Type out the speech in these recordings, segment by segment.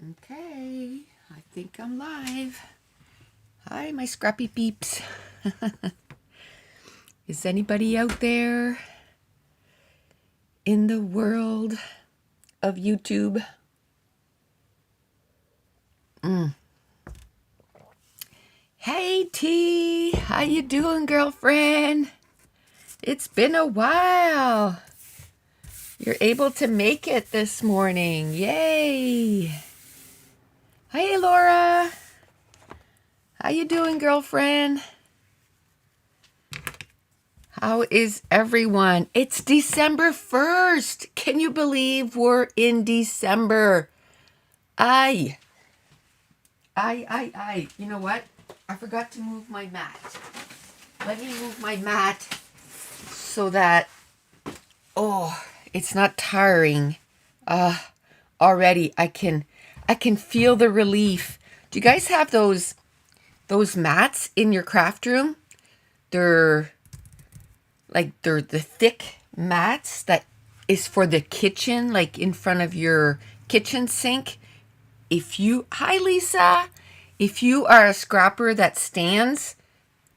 Okay, I think I'm live. Hi, my scrappy peeps. Is anybody out there in the world of YouTube? Hey, T. How you doing, girlfriend? It's been a while. You're able to make it this morning. Yay. Hey, Laura. How you doing, girlfriend? How is everyone? It's December 1st. Can you believe we're in December? Aye. Aye. You know what? I forgot to move my mat. Let me move my mat so that, it's not tiring. Already I can feel the relief. Do you guys have those mats in your craft room? They're they're the thick mats that is for the kitchen, like in front of your kitchen sink. Hi Lisa, if you are a scrapper that stands,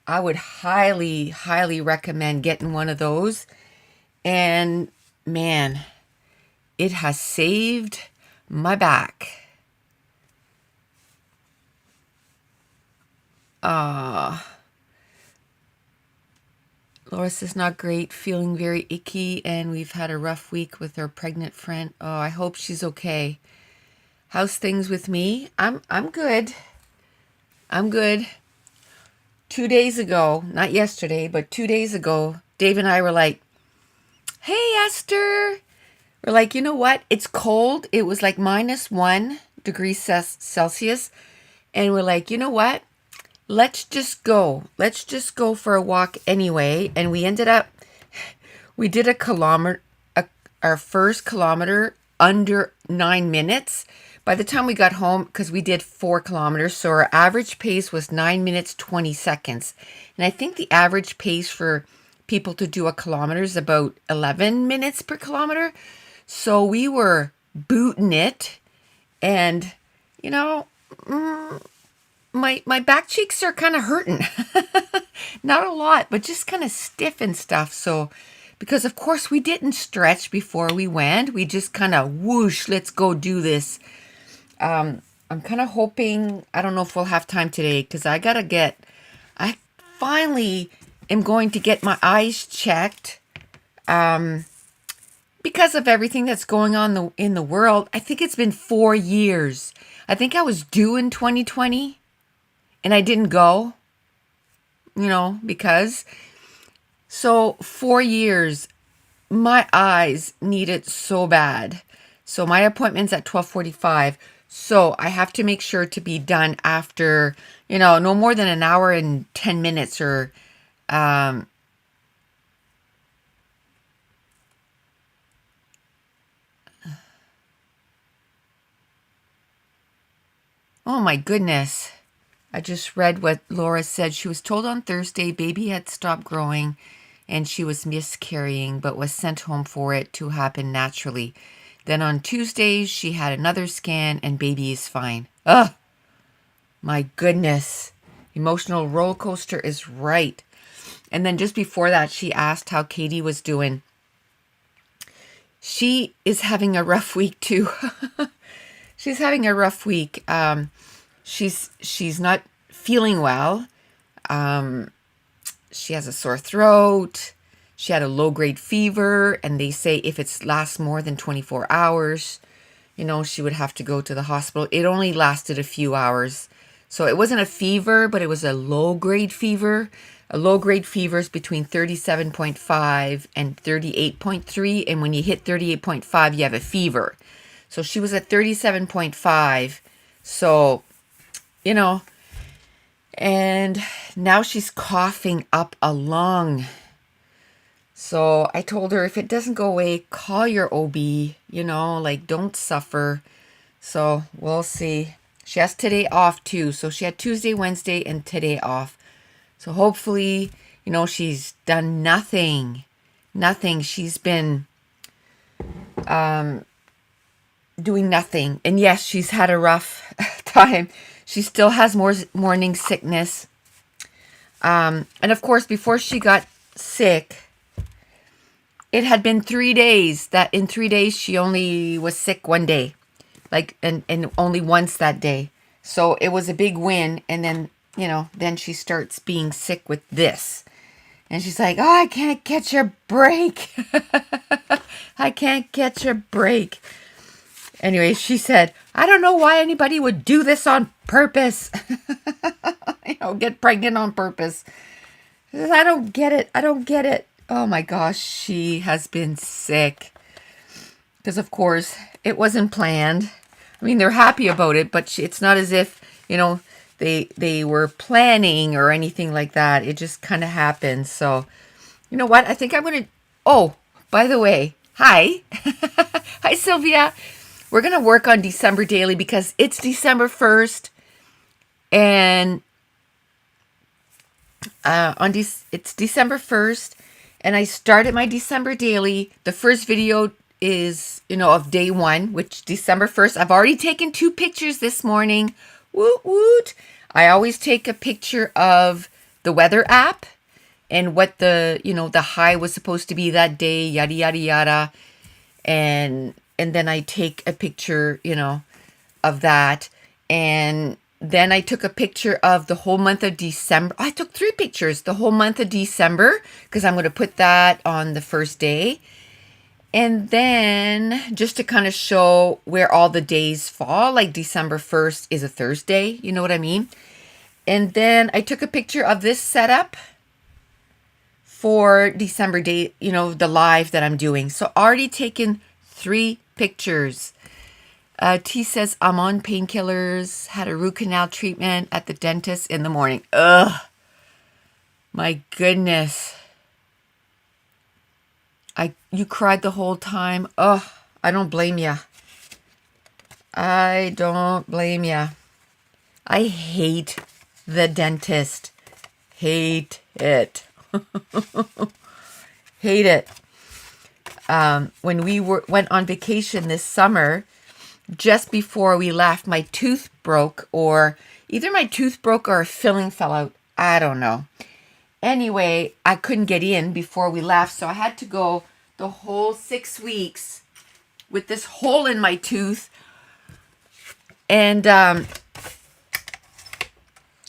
I would highly recommend getting one of those. And man, it has saved my back. Laura says not great, feeling very icky, and we've had a rough week with our pregnant friend. Oh, I hope she's okay. How's things with me? I'm good. I'm good. 2 days ago, not yesterday, but 2 days ago, Dave and I were like, hey, Esther. We're like, you know what? It's cold. It was like -1 degree Celsius. And we're like, you know what? Let's just go. Let's just go for a walk anyway. And we did a kilometer, our first kilometer under 9 minutes. By the time we got home, because we did 4 kilometers, so our average pace was 9 minutes, 20 seconds. And I think the average pace for people to do a kilometer is about 11 minutes per kilometer. So we were booting it. And, you know, my back cheeks are kind of hurting. Not a lot, but just kind of stiff and stuff. So, because of course we didn't stretch before we went, we just kind of whoosh, let's go do this. I'm kind of hoping, I don't know if we'll have time today, because I finally am going to get my eyes checked. Because of everything that's going on in the world. I think it's been 4 years. I think I was due in 2020 and I didn't go, because. So 4 years, my eyes need it so bad. So my appointment's at 12:45. So I have to make sure to be done after, no more than an hour and 10 minutes or, oh my goodness. I just read what Laura said. She was told on Thursday baby had stopped growing and she was miscarrying, but was sent home for it to happen naturally. Then on Tuesday, she had another scan and baby is fine. Ugh, my goodness. Emotional roller coaster is right. And then just before that, she asked how Katie was doing. She is having a rough week too. She's having a rough week. She's not feeling well. She has a sore throat. She had a low-grade fever, and they say if it lasts more than 24 hours, she would have to go to the hospital. It only lasted a few hours. So it wasn't a fever, but it was a low-grade fever. A low-grade fever is between 37.5 and 38.3, and when you hit 38.5, you have a fever. So she was at 37.5. So, and now she's coughing up a lung. So I told her if it doesn't go away, call your OB, don't suffer. So we'll see. She has today off too. So she had Tuesday, Wednesday, and today off. So hopefully, she's done nothing. Nothing. She's been doing nothing. And yes, she's had a rough time. She still has more morning sickness. And of course, before she got sick, it had been 3 days. That in 3 days, she only was sick one day. Like, and only once that day. So it was a big win. And then, then she starts being sick with this. And she's like, oh, I can't catch a break. I can't catch a break. Anyway, she said, I don't know why anybody would do this on purpose. Get pregnant on purpose. I don't get it. I don't get it. Oh my gosh, she has been sick. Because, of course, it wasn't planned. I mean, they're happy about it, but it's not as if, they were planning or anything like that. It just kind of happened. So, you know what? I think I'm going to... Oh, by the way, hi. Hi, Sylvia. We're going to work on December Daily because it's December 1st. And it's December 1st. And I started my December Daily. The first video is, of day 1, which December 1st. I've already taken 2 pictures this morning. Woot woot. I always take a picture of the weather app and what the high was supposed to be that day, yada, yada, yada. And then I take a picture, of that. And then I took a picture of the whole month of December. I took 3 pictures, the whole month of December, because I'm going to put that on the first day. And then just to kind of show where all the days fall, like December 1st is a Thursday, you know what I mean? And then I took a picture of this setup for December day, the live that I'm doing. So already taken 3 pictures. T says, I'm on painkillers, had a root canal treatment at the dentist in the morning. Ugh, my goodness. You cried the whole time. Ugh, I don't blame ya. I don't blame ya. I hate the dentist. Hate it. Hate it. When we went on vacation this summer, just before we left, my tooth broke, or either my tooth broke or a filling fell out. I don't know. Anyway, I couldn't get in before we left, so I had to go the whole 6 weeks with this hole in my tooth. And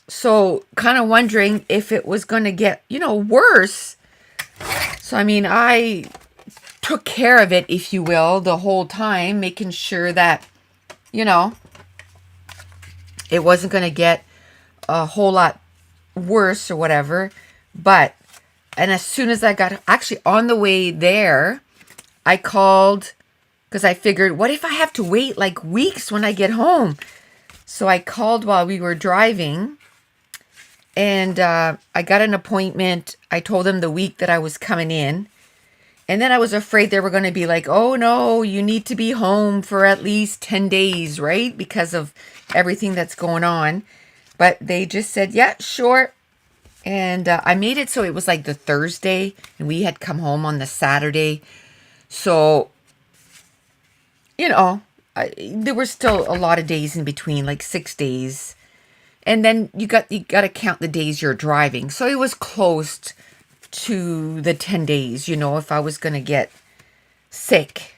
so kind of wondering if it was going to get, worse. So, I mean, I took care of it, if you will, the whole time, making sure that, it wasn't going to get a whole lot worse or whatever. And as soon as I got actually on the way there, I called because I figured, what if I have to wait like weeks when I get home? So I called while we were driving, and I got an appointment. I told them the week that I was coming in. And then I was afraid they were going to be like, oh, no, you need to be home for at least 10 days, right? Because of everything that's going on. But they just said, yeah, sure. And I made it so it was like the Thursday, and we had come home on the Saturday. So, there were still a lot of days in between, like 6 days. And then you got to count the days you're driving. So it was close to the 10 days, if I was going to get sick.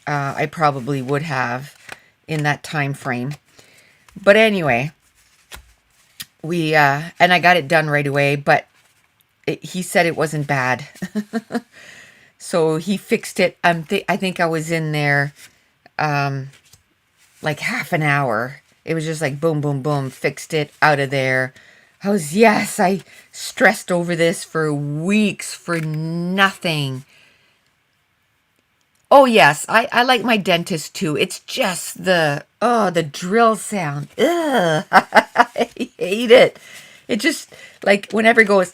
I probably would have in that time frame. But anyway, and I got it done right away, but he said it wasn't bad. So he fixed it. I think I was in there like half an hour. It was just like boom, boom, boom, fixed it, out of there. I stressed over this for weeks for nothing. Oh, yes, I like my dentist too. It's just the drill sound. Ugh, I hate it. It just, like, whenever it goes,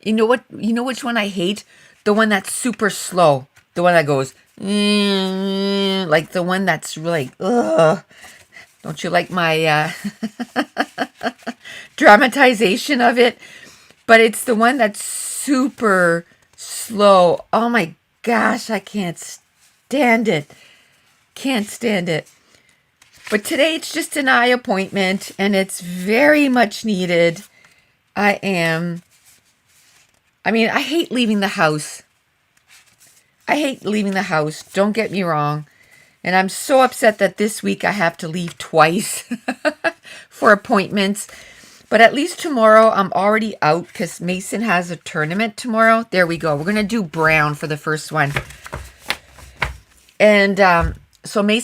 you know what? You know which one I hate? The one that's super slow. The one that goes, like the one that's really, ugh. Don't you like my dramatization of it? But it's the one that's super slow. Oh my gosh, I can't stand it. Can't stand it. But today it's just an eye appointment and it's very much needed. I hate leaving the house. I hate leaving the house. Don't get me wrong. And I'm so upset that this week I have to leave twice for appointments. But at least tomorrow I'm already out because Mason has a tournament tomorrow. There we go. We're going to do brown for the first one. And so we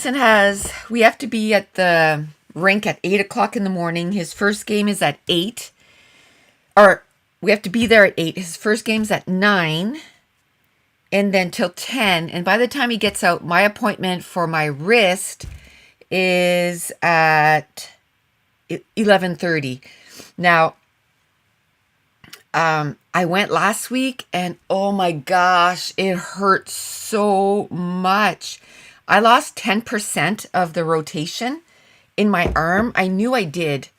have to be at the rink at 8 o'clock in the morning. His first game is at 8. Or we have to be there at 8. His first game's at 9. And then till 10. And by the time he gets out, my appointment for my wrist is at 11:30. Now, I went last week and oh my gosh, it hurt so much. I lost 10% of the rotation in my arm. I knew I did.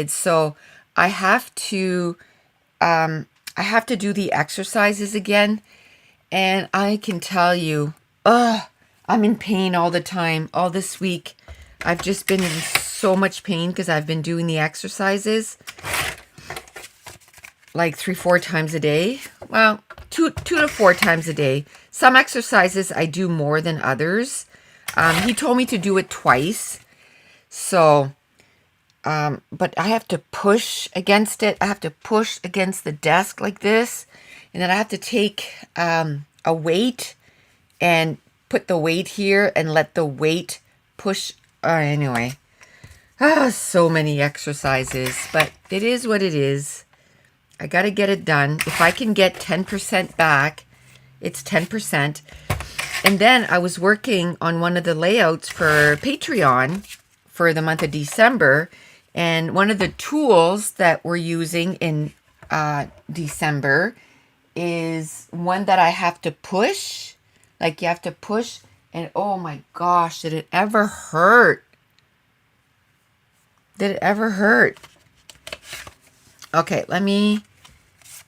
So I have to do the exercises again. And I can tell you, I'm in pain all the time. All this week, I've just been in so much pain because I've been doing the exercises like 3-4 times a day. Well, 2 to 4 times a day. Some exercises I do more than others. He told me to do it twice. So, but I have to push against it. I have to push against the desk like this. And then I have to take a weight and put the weight here and let the weight push. Anyway, so many exercises, but it is what it is. I got to get it done. If I can get 10% back, it's 10%. And then I was working on one of the layouts for Patreon for the month of December. And one of the tools that we're using in December is one that I have to push. Like you have to push. And oh my gosh, did it ever hurt? Did it ever hurt? Okay, let me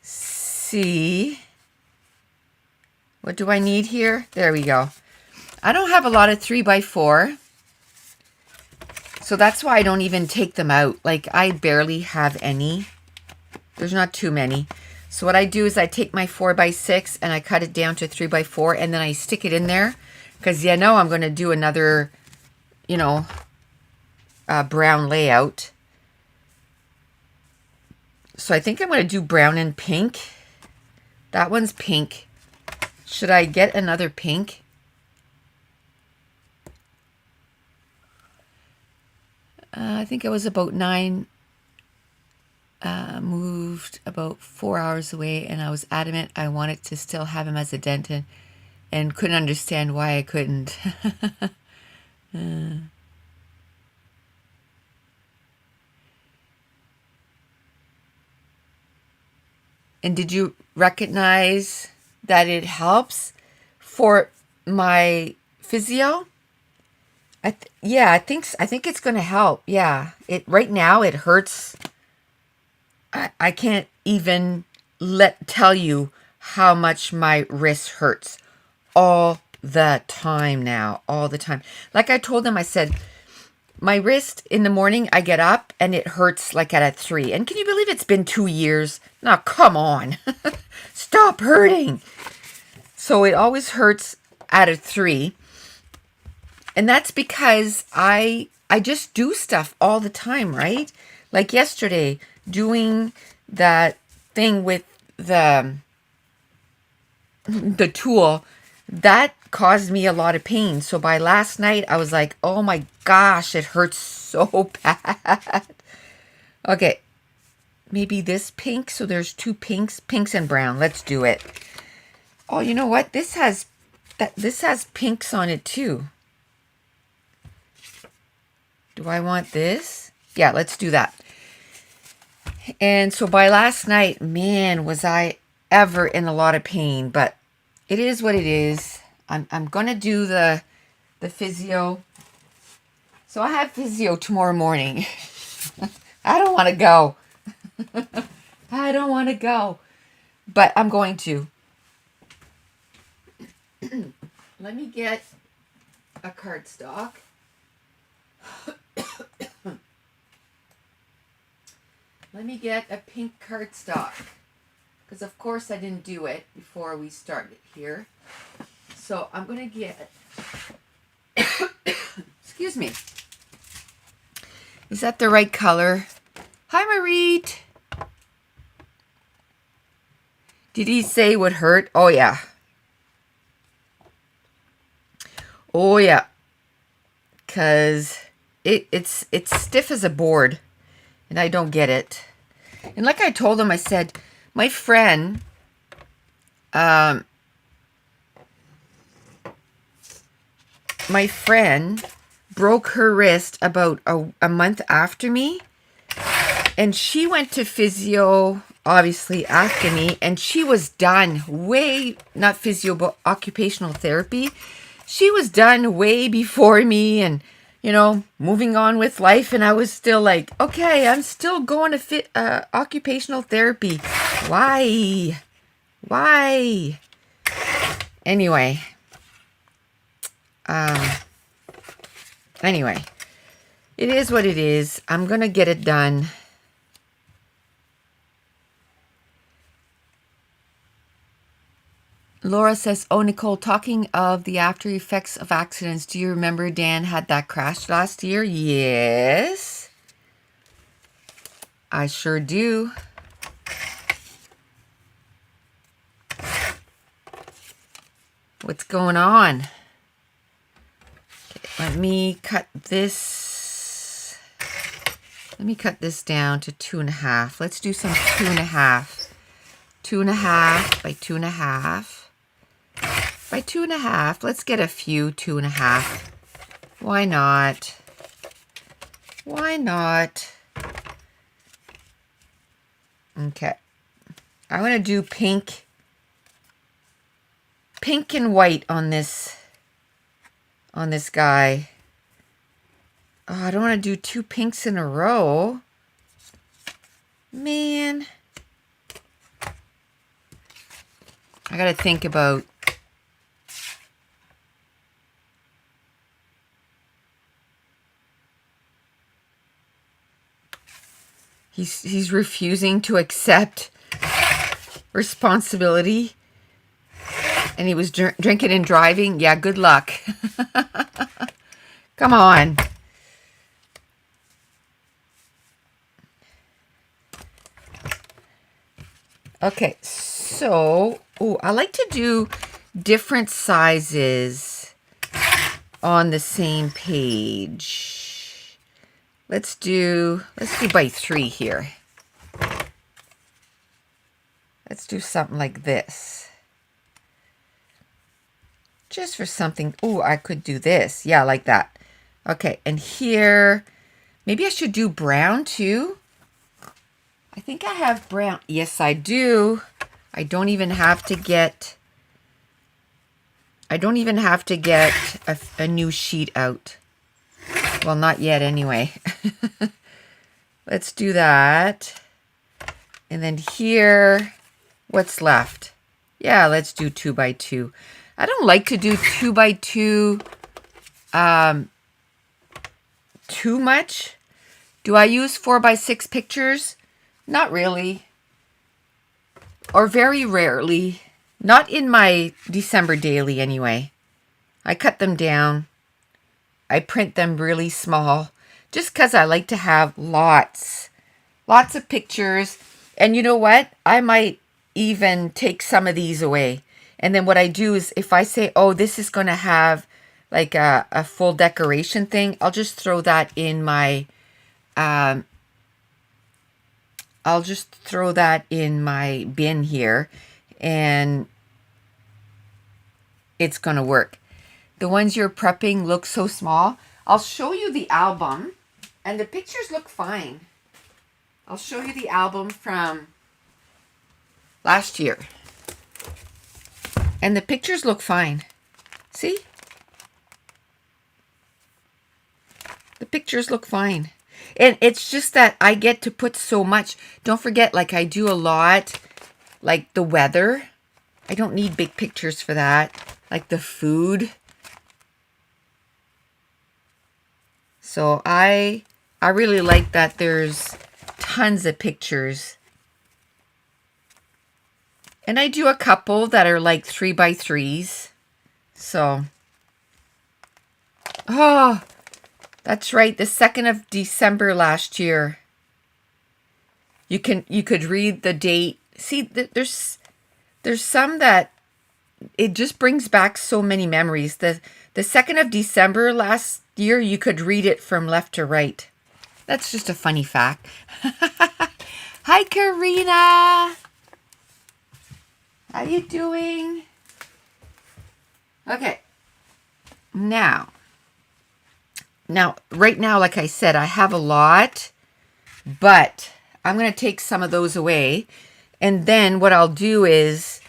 see. What do I need here? There we go. I don't have a lot of 3x4. So that's why I don't even take them out. Like I barely have any. There's not too many. So what I do is I take my 4x6 and I cut it down to 3x4 and then I stick it in there because I'm going to do another, brown layout. So I think I'm going to do brown and pink. That one's pink. Should I get another pink? I think I was about 9. Moved about 4 hours away and I was adamant I wanted to still have him as a Denton and couldn't understand why I couldn't. And did you recognize that it helps for my physio? I think it's going to help. Yeah, right now it hurts. I can't even tell you how much my wrist hurts all the time now, all the time. Like I told them, I said, my wrist in the morning, I get up and it hurts like at a 3. And can you believe it's been 2 years? Now, come on. Stop hurting. So it always hurts at a 3. And that's because I just do stuff all the time, right? Like yesterday, doing that thing with the tool, that caused me a lot of pain. So by last night, I was like, oh my gosh, it hurts so bad. Okay, maybe this pink. So there's 2 pinks and brown. Let's do it. Oh, you know what? This has pinks on it too. Do I want this? Yeah, let's do that. And so by last night, man, was I ever in a lot of pain, but it is what it is. I'm going to do the physio. So I have physio tomorrow morning. I don't want to go. I don't want to go, but I'm going to. Let me get a cardstock. Let me get a pink cardstock. Because of course I didn't do it before we started here. So I'm going to get... Excuse me. Is that the right color? Hi, Marit. Did he say it would hurt? Oh, yeah. Oh, yeah. Because it's stiff as a board. And I don't get it. And like I told him, I said, my friend... my friend broke her wrist about a month after me, and she went to physio obviously after me, and she was done not physio, but occupational therapy. She was done way before me, and moving on with life, and I was still like, okay, I'm still going to occupational therapy. Why anyway? Anyway, it is what it is. I'm going to get it done. Laura says, oh, Nicole, talking of the after effects of accidents, do you remember Dan had that crash last year? Yes, I sure do. What's going on? Let me cut this. Let me cut this down to 2.5. Let's do some 2.5. 2.5 by 2.5 by 2.5. Let's get a few 2.5. Why not? Why not? Okay. I'm going to do pink and white on this guy. Oh, I don't want to do 2 pinks in a row. Man. I got to think about... He's refusing to accept responsibility. And he was drinking and driving. Yeah, good luck. Come on. Okay, so, I like to do different sizes on the same page. Let's do by 3 here. Let's do something like this. Just for something. Oh, I could do this. Yeah, like that. Okay, and here, maybe I should do brown too. I think I have brown. Yes, I do. I don't even have to get a new sheet out. Well, not yet anyway. Let's do that. And then here, what's left? Yeah, let's do 2 by 2. I don't like to do 2 by 2 too much. Do I use 4 by 6 pictures? Not really. Or very rarely. Not in my December daily anyway. I cut them down. I print them really small. Just because I like to have lots of pictures. And you know what? I might even take some of these away. And then what I do is if I say, oh, this is going to have like a full decoration thing, I'll just throw that in my... I'll just throw that in my bin here, and it's going to work. The ones you're prepping look so small. I'll show you the album, and the pictures look fine. I'll show you the album from last year. And the pictures look fine. See? The pictures look fine. And it's just that I get to put so much. Don't forget, like I do a lot, like the weather. I don't need big pictures for that. Like the food. So I really like that there's tons of pictures. And I do a couple that are like 3x3s. So, oh, that's right. The 2nd of December last year. You could read the date. See, there's some that it just brings back so many memories. The 2nd of December last year, you could read it from left to right. That's just a funny fact. Hi, Karina. How you doing? Okay. Now, right now, like I said, I have a lot, but I'm going to take some of those away. And then what I'll do is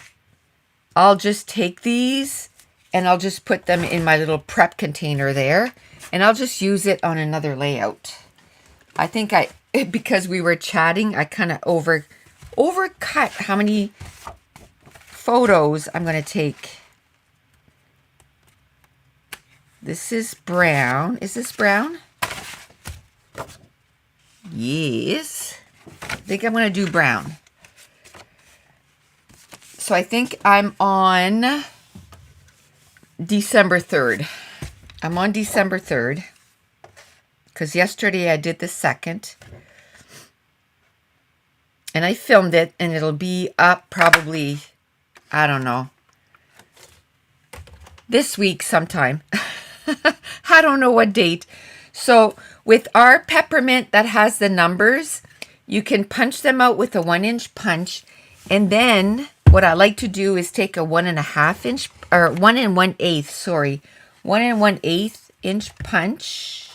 I'll just take these and I'll just put them in my little prep container there. And I'll just use it on another layout. I think because we were chatting, I kind of overcut how many photos I'm going to take. This is brown. Is this brown? Yes. I think I'm going to do brown. So I think I'm on December 3rd. I'm on December 3rd. Because yesterday I did the 2nd. And I filmed it. And it'll be up probably, I don't know, this week sometime. I don't know what date. So with our peppermint that has the numbers, you can punch them out with a 1-inch punch. And then what I like to do is take a 1.5 inch, or 1 1/8, sorry, 1 1/8 inch punch.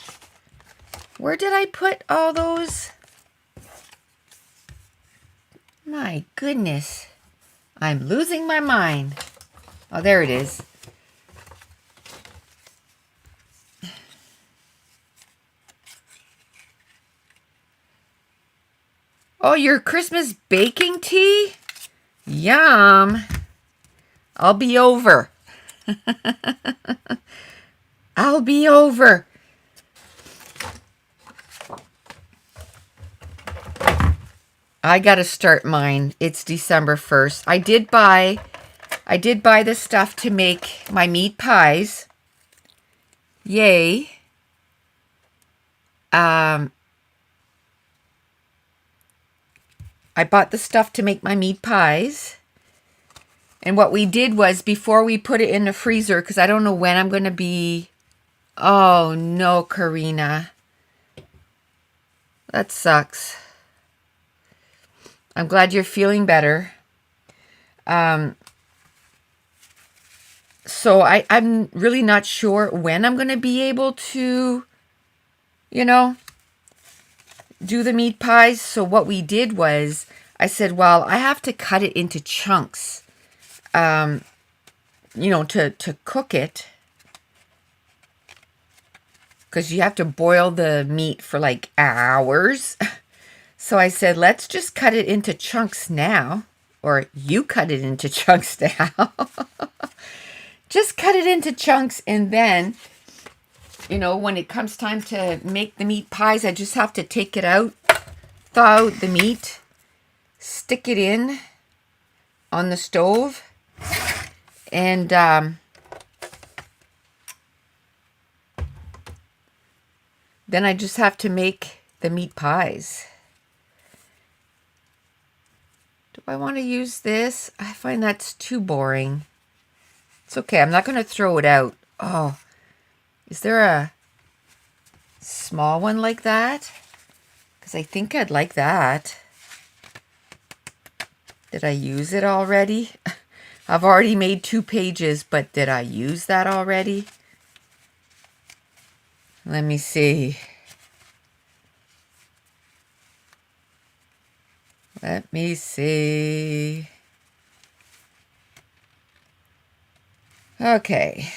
Where did I put all those? My goodness. I'm losing my mind. Oh, there it is. Oh, your Christmas baking tea? Yum. I'll be over. I'll be over. I got to start mine. It's December 1st. I did buy the stuff to make my meat pies. Yay. I bought the stuff to make my meat pies. And what we did was, before we put it in the freezer, because I don't know when I'm going to be... Oh, no, Karina. That sucks. I'm glad you're feeling better. So I'm really not sure when I'm going to be able to, do the meat pies. So what we did was, I said, well, I have to cut it into chunks, to cook it. Because you have to boil the meat for like hours. So I said, let's just cut it into chunks now. Or you cut it into chunks now. Just cut it into chunks, and then, when it comes time to make the meat pies, I just have to take it out, thaw out the meat, stick it in on the stove, and then I just have to make the meat pies. Do I want to use this? I find that's too boring. It's okay. I'm not going to throw it out. Oh, is there a small one like that? Because I think I'd like that. Did I use it already? I've already made 2 pages, but did I use that already? Let me see. Let me see. Okay.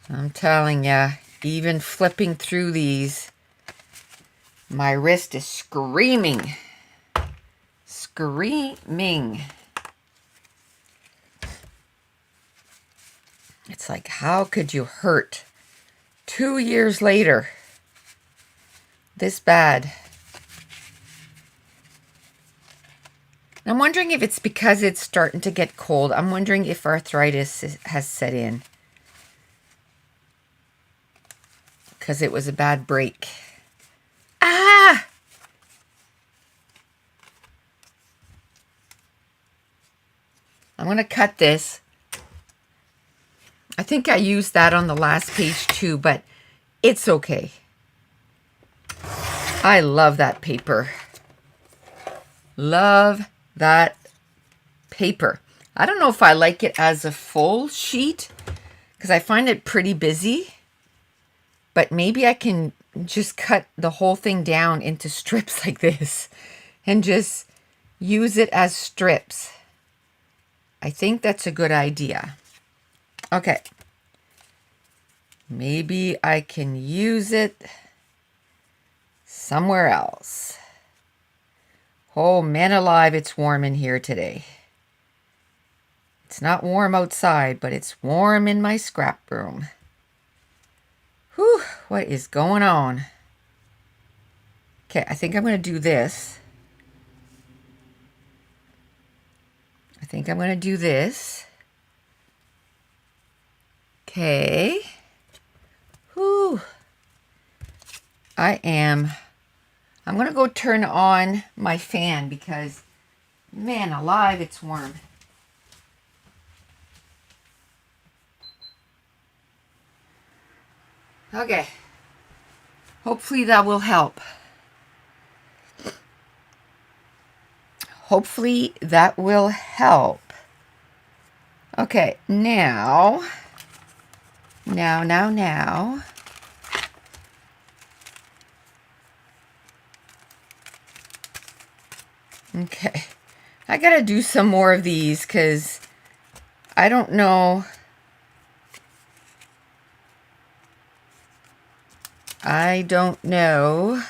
I'm telling ya, even flipping through these, my wrist is screaming. Screaming. It's like, how could you hurt 2 years later this bad? I'm wondering if it's because it's starting to get cold. I'm wondering if arthritis has set in. Because it was a bad break. Ah! I'm going to cut this. I think I used that on the last page too, but it's okay. I love that paper. Love that paper. I don't know if I like it as a full sheet because I find it pretty busy, but maybe I can just cut the whole thing down into strips like this and just use it as strips. I think that's a good idea. Okay. Maybe I can use it somewhere else. Oh, man alive, it's warm in here today. It's not warm outside, but it's warm in my scrap room. Whew, what is going on? Okay, I think I'm going to do this. I think I'm going to do this. Okay. Whew. I'm going to go turn on my fan because, man alive, it's warm. Okay. Hopefully that will help. Hopefully that will help. Okay, now. Okay. I gotta do some more of these because I don't know. I don't know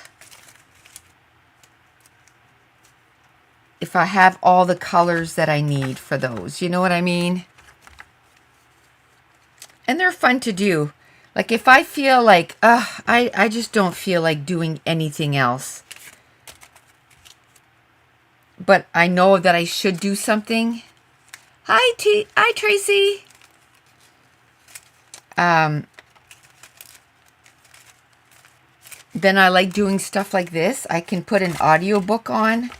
if I have all the colors that I need for those. You know what I mean? And they're fun to do. Like if I feel like, I just don't feel like doing anything else. But I know that I should do something. Hi, Tracy. Then I like doing stuff like this. I can put an audiobook on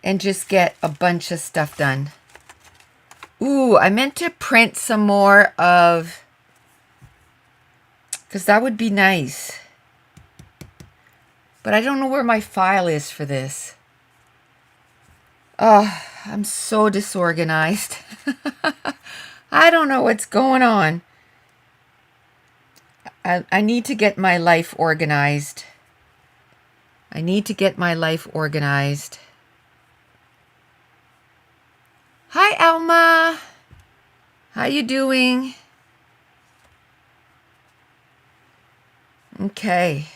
and just get a bunch of stuff done. Ooh, I meant to print some more of, because that would be nice. But I don't know where my file is for this. Oh, I'm so disorganized. I don't know what's going on. I need to get my life organized. I need to get my life organized. Hi, Alma. How you doing? Okay.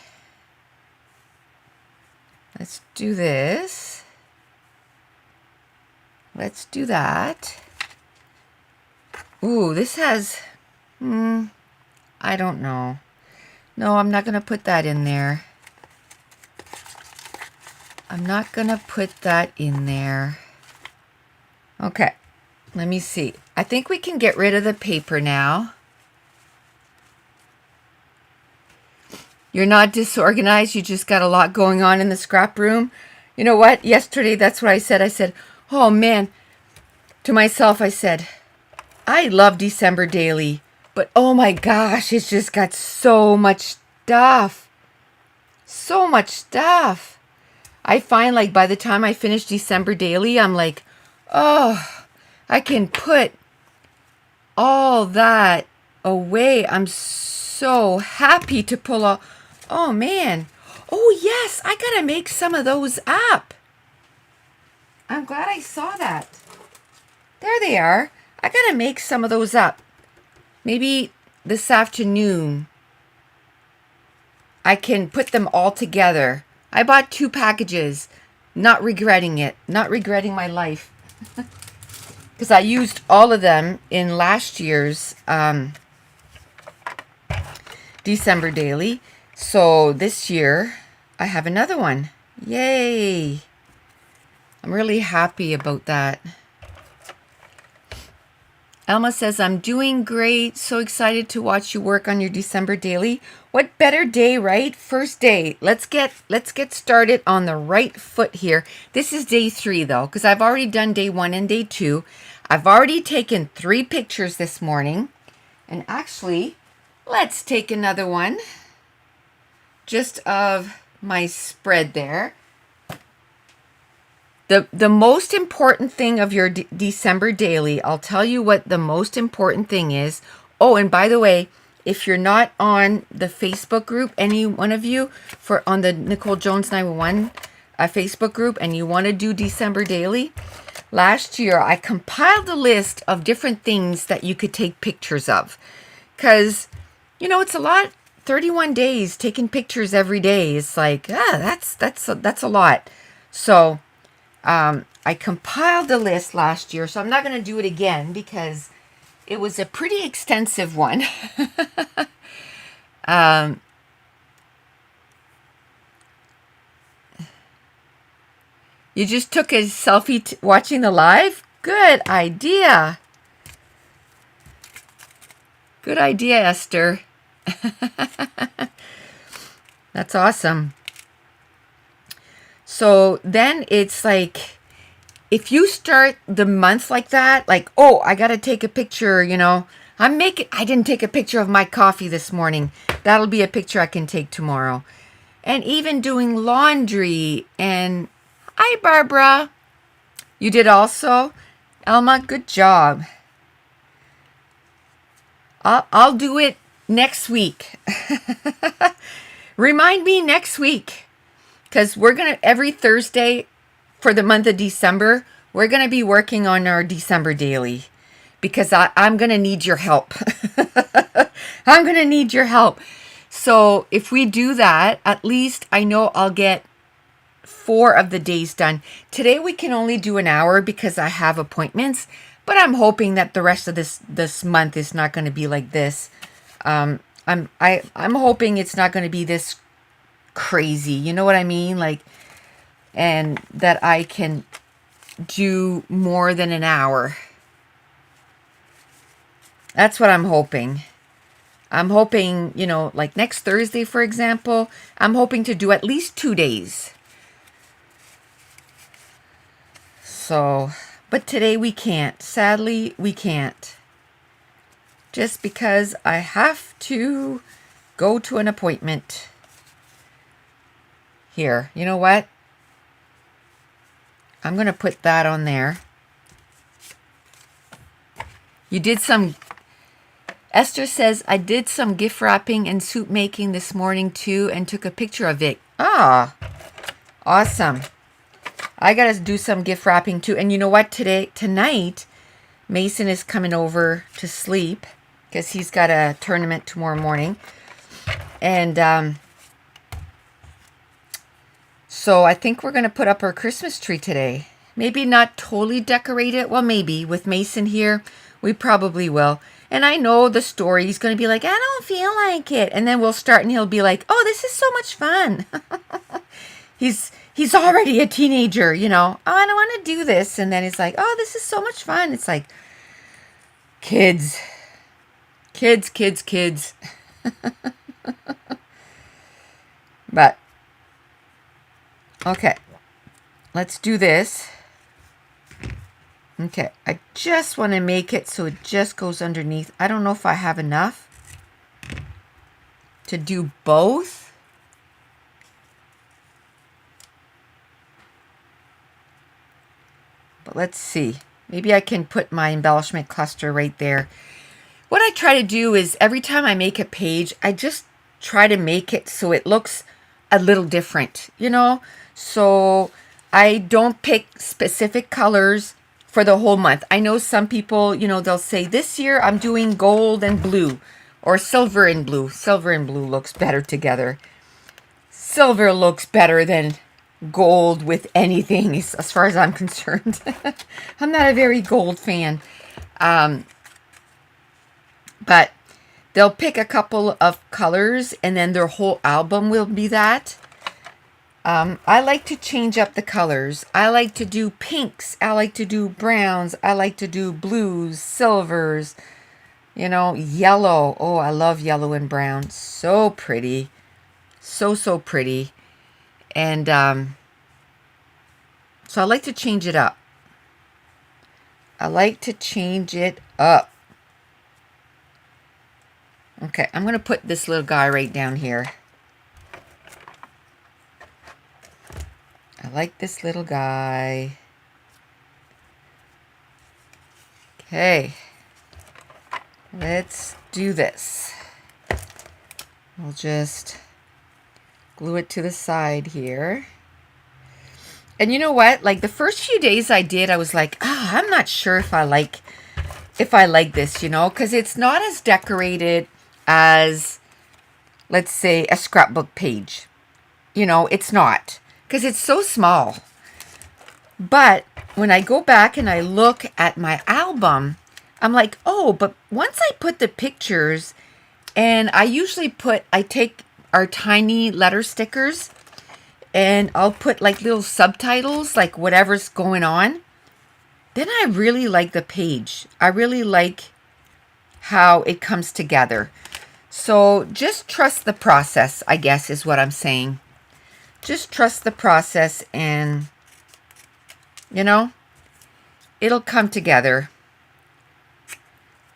Let's do this. Let's do that. Ooh, this has... I don't know. No, I'm not going to put that in there. I'm not going to put that in there. Okay, let me see. I think we can get rid of the paper now. You're not disorganized. You just got a lot going on in the scrap room. You know what? Yesterday, that's what I said. I said, oh man, to myself, I said, I love December Daily, but oh my gosh, it's just got so much stuff. So much stuff. I find like by the time I finish December Daily, I'm like, oh, I can put all that away. I'm so happy to pull out. Oh man. Oh yes, I gotta make some of those up. I'm glad I saw that. There they are. I gotta make some of those up. Maybe this afternoon I can put them all together. I bought 2 packages. Not regretting it. Not regretting my life. Because because I used all of them in last year's December daily. So this year I have another one. Yay! I'm really happy about that. Elma says, I'm doing great. So excited to watch you work on your December daily. What better day, right? First day. Let's get started on the right foot here. This is day 3 though, because I've already done day 1 and day 2. I've already taken 3 pictures this morning. And actually, let's take another one just of my spread there. The most important thing of your December daily, I'll tell you what the most important thing is. Oh, and by the way, if you're not on the Facebook group, any one of you, on the Nicole Jones 911 Facebook group, and you want to do December daily, last year I compiled a list of different things that you could take pictures of. Because, you know, it's a lot. 31 days taking pictures every day. It's like, that's a lot. So I compiled a list last year, so I'm not going to do it again because it was a pretty extensive one. You just took a selfie watching the live? Good idea. Good idea, Esther. That's awesome. So then it's like, if you start the month like that, like, oh, I got to take a picture, you know, I didn't take a picture of my coffee this morning. That'll be a picture I can take tomorrow. And even doing laundry. And hi, Barbara. You did also? Elma, good job. I'll do it next week. Remind me next week. Because we're going to, every Thursday for the month of December, we're going to be working on our December daily. Because I'm going to need your help. I'm going to need your help. So if we do that, at least I know I'll get 4 of the days done. Today we can only do an hour because I have appointments. But I'm hoping that the rest of this month is not going to be like this. I'm hoping it's not going to be this crazy, you know what I mean, like, and that I can do more than an hour. That's what I'm hoping. I'm hoping, you know, like next Thursday, for example, I'm hoping to do at least 2 days. So, but today we can't. Sadly, we can't. Just because I have to go to an appointment. Here, you know what? I'm going to put that on there. You did some... Esther says, I did some gift wrapping and soup making this morning too and took a picture of it. Ah, awesome. I got to do some gift wrapping too. And you know what? Tonight, Mason is coming over to sleep because he's got a tournament tomorrow morning. And so I think we're going to put up our Christmas tree today. Maybe not totally decorate it. Well, maybe. With Mason here, we probably will. And I know the story. He's going to be like, I don't feel like it. And then we'll start and he'll be like, oh, this is so much fun. He's already a teenager, you know. Oh, I don't want to do this. And then he's like, oh, this is so much fun. It's like, kids. But, okay. Let's do this. Okay, I just want to make it so it just goes underneath. I don't know if I have enough to do both. But let's see. Maybe I can put my embellishment cluster right there. What I try to do is every time I make a page, I just try to make it so it looks a little different, you know? So I don't pick specific colors for the whole month. I know some people, you know, they'll say, this year I'm doing gold and blue or silver and blue. Silver and blue looks better together. Silver looks better than gold with anything as far as I'm concerned. I'm not a very gold fan. But they'll pick a couple of colors and then their whole album will be that. I like to change up the colors. I like to do pinks. I like to do browns. I like to do blues, silvers, you know, yellow. Oh, I love yellow and brown. So pretty. So, so pretty. And so I like to change it up. I like to change it up. Okay, I'm going to put this little guy right down here. I like this little guy. Okay, let's do this. We'll just glue it to the side here. And you know what? Like the first few days I did, I was like, I'm not sure if I like this, you know, because it's not as decorated as, let's say, a scrapbook page. You know, it's not, because it's so small. But when I go back and I look at my album, I'm like, oh, but once I put the pictures, and I take our tiny letter stickers and I'll put like little subtitles, like whatever's going on. Then I really like the page. I really like how it comes together. So just trust the process, I guess, is what I'm saying. Just trust the process and, you know, it'll come together.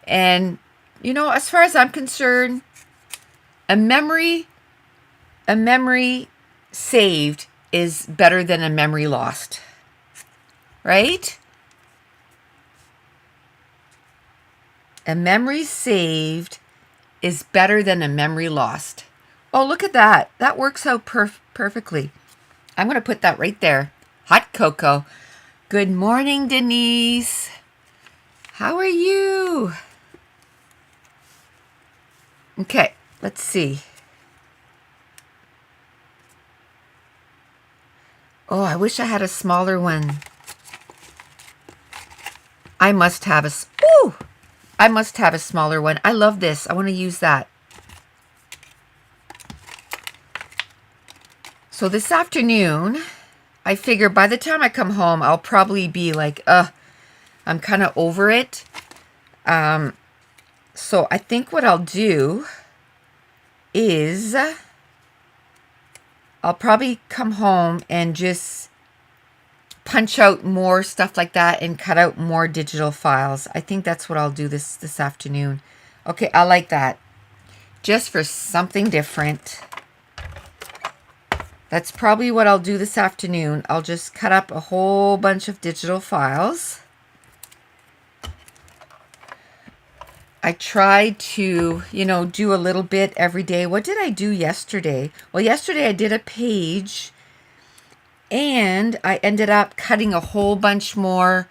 And, you know, as far as I'm concerned, a memory saved is better than a memory lost. Right? A memory saved is better than a memory lost. Oh, look at that. That works out perfectly. I'm going to put that right there. Hot cocoa. Good morning, Denise. How are you? Okay, let's see. Oh, I wish I had a smaller one. I must have a smaller one. I love this. I want to use that. So this afternoon, I figure by the time I come home, I'll probably be like, I'm kind of over it. So I think what I'll do is I'll probably come home and just punch out more stuff like that and cut out more digital files. I think that's what I'll do this afternoon. Okay, I like that. Just for something different. That's probably what I'll do this afternoon. I'll just cut up a whole bunch of digital files. I tried to, you know, do a little bit every day. What did I do yesterday? Well, yesterday I did a page and I ended up cutting a whole bunch more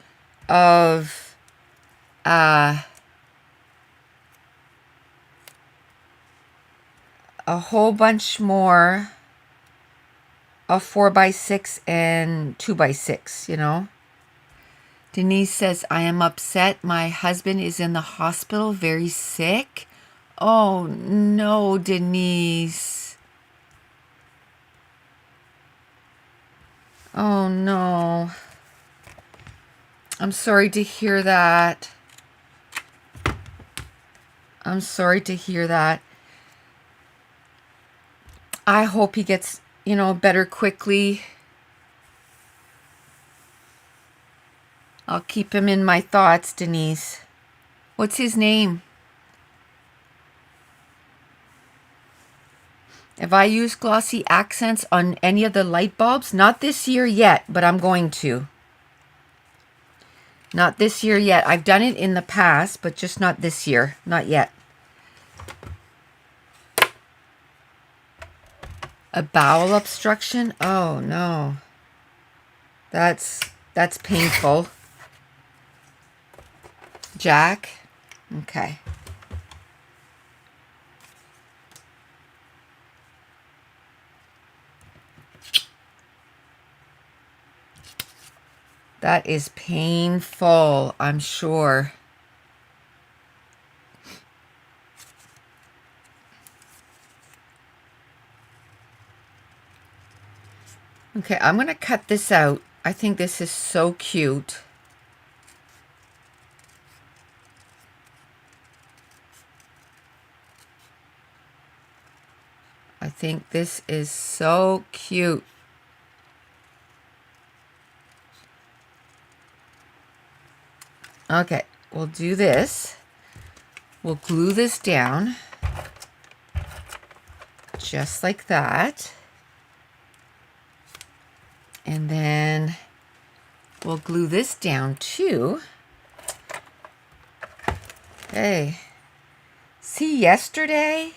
of a whole bunch more of 4x6 and 2x6, you know. Denise says, I am upset. My husband is in the hospital, very sick. Oh, no, Denise. Oh, no. I'm sorry to hear that. I'm sorry to hear that. I hope he gets, you know, better quickly. I'll keep him in my thoughts, Denise. What's his name? Have I used glossy accents on any of the light bulbs? Not this year yet, but I'm going to. Not this year yet. I've done it in the past, but just not this year. Not yet. A bowel obstruction? Oh, no. That's painful. Jack? Okay. That is painful, I'm sure. Okay, I'm going to cut this out. I think this is so cute. I think this is so cute. Okay, we'll do this. We'll glue this down. Just like that. And then we'll glue this down too. Okay. See, yesterday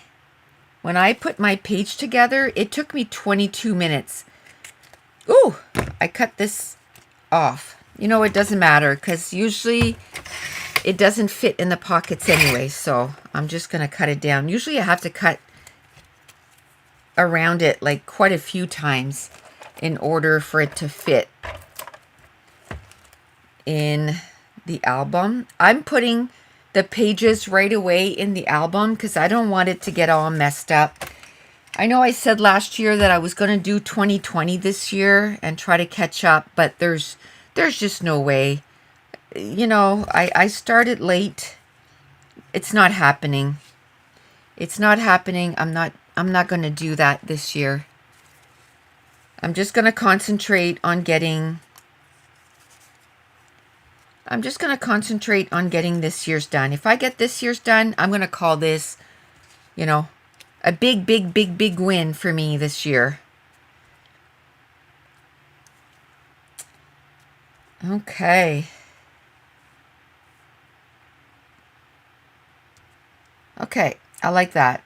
when I put my page together, it took me 22 minutes. Ooh, I cut this off. You know, it doesn't matter because usually it doesn't fit in the pockets anyway. So I'm just going to cut it down. Usually I have to cut around it like quite a few times in order for it to fit in the album. I'm putting the pages right away in the album because I don't want it to get all messed up. I know I said last year that I was going to do 2020 this year and try to catch up, but there's just no way. You know, I started late. It's not happening. It's not happening. I'm not going to do that this year. I'm just going to concentrate on getting this year's done. If I get this year's done, I'm going to call this, you know, a big win for me this year. Okay. Okay, I like that.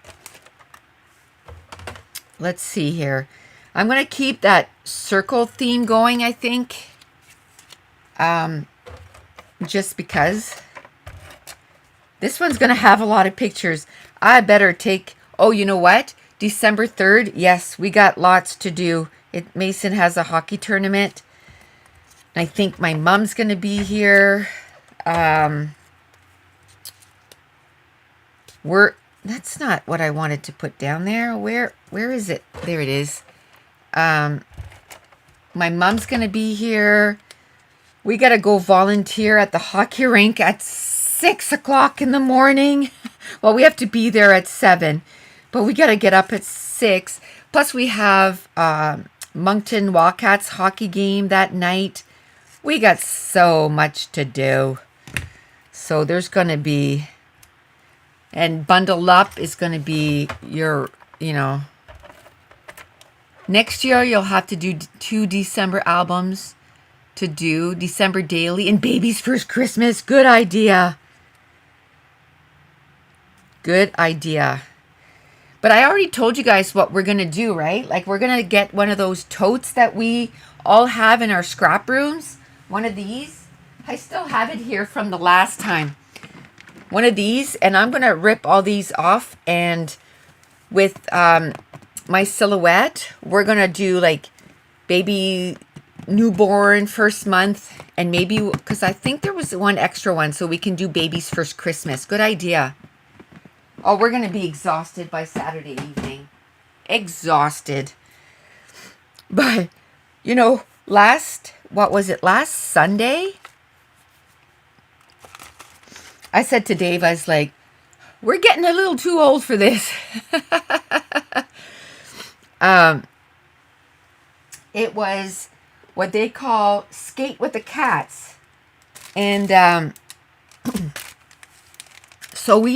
Let's see here. I'm going to keep that circle theme going, I think. Just because. This one's going to have a lot of pictures. I better take... Oh, you know what? December 3rd. Yes, we got lots to do. Mason has a hockey tournament. I think my mom's going to be here. That's not what I wanted to put down there. Where is it? There it is. My mom's going to be here. We got to go volunteer at the hockey rink at 6 o'clock in the morning. Well, we have to be there at 7, but we got to get up at 6. Plus, we have Moncton Wildcats hockey game that night. We got so much to do. So there's going to be... And Bundle Up is going to be your, you know... Next year, you'll have to do 2 December albums to do. December Daily and Baby's First Christmas. Good idea. Good idea. But I already told you guys what we're going to do, right? Like, we're going to get one of those totes that we all have in our scrap rooms. One of these. I still have it here from the last time. One of these. And I'm going to rip all these off. And with my silhouette, we're going to do, like, baby newborn first month. And maybe, because I think there was one extra one, so we can do baby's first Christmas. Good idea. Oh, we're going to be exhausted by Saturday evening. Exhausted. But, you know, last Sunday? I said to Dave, I was like, we're getting a little too old for this. It was what they call Skate with the Cats. And so